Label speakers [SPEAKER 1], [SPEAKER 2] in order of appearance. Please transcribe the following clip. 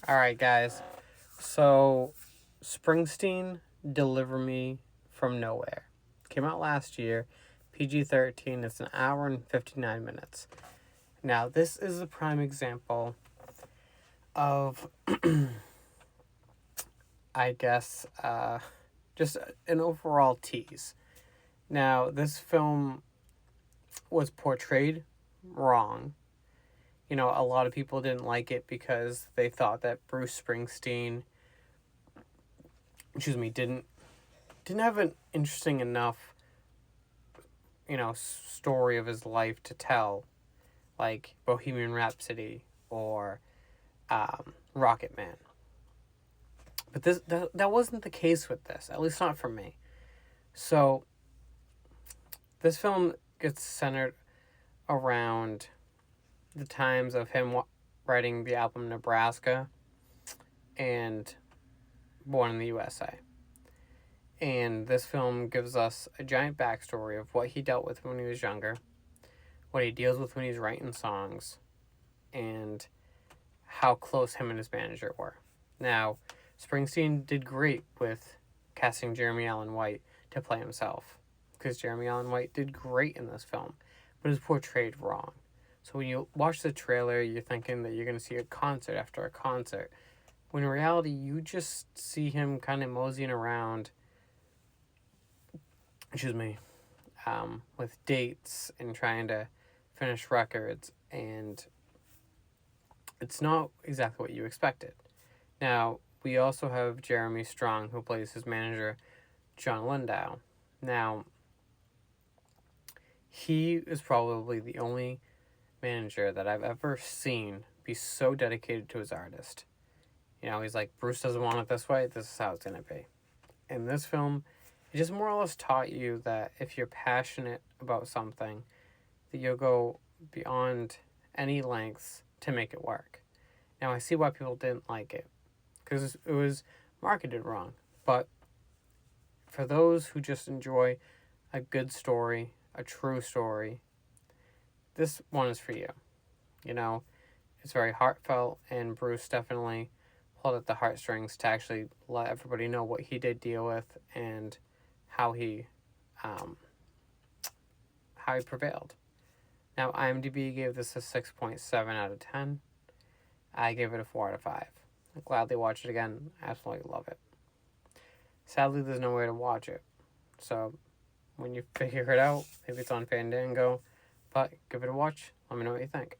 [SPEAKER 1] Alright, guys. So, Springsteen, Deliver Me from Nowhere. Came out last year. PG-13. It's an hour and 59 minutes. Now, this is a prime example of, I guess, just an overall tease. Now, this film was portrayed wrong. A lot of people didn't like it because they thought that Bruce Springsteen, didn't have an interesting enough, story of his life to tell, like Bohemian Rhapsody or Rocket Man. But that wasn't the case with this, at least not for me. So, this film gets centered around the times of him writing the album Nebraska and Born in the USA. And this film gives us a giant backstory of what he dealt with when he was younger, what he deals with when he's writing songs, and how close him and his manager were. Now, Springsteen did great with casting Jeremy Allen White to play himself, because Jeremy Allen White did great in this film, but is portrayed wrong. So when you watch the trailer, you're thinking that you're going to see a concert after a concert, when in reality, you just see him kind of moseying around, with dates and trying to finish records, and it's not exactly what you expected. Now, we also have Jeremy Strong, who plays his manager, John Lindau. Now, he is probably the only manager that I've ever seen be so dedicated to his artist. He's like, Bruce doesn't want it this way, this is how it's going to be. In this film, it just more or less taught you that if you're passionate about something, that you'll go beyond any lengths to make it work. Now, I see why people didn't like it, because it was marketed wrong. But for those who just enjoy a good story, a true story, this one is for you. It's very heartfelt, and Bruce definitely pulled at the heartstrings to actually let everybody know what he did deal with and how he prevailed. Now, IMDb gave this a 6.7 out of 10. I gave it a 4 out of 5. I'll gladly watch it again. Absolutely love it. Sadly, there's nowhere to watch it. So, when you figure it out, maybe it's on Fandango, but give it a watch. Let me know what you think.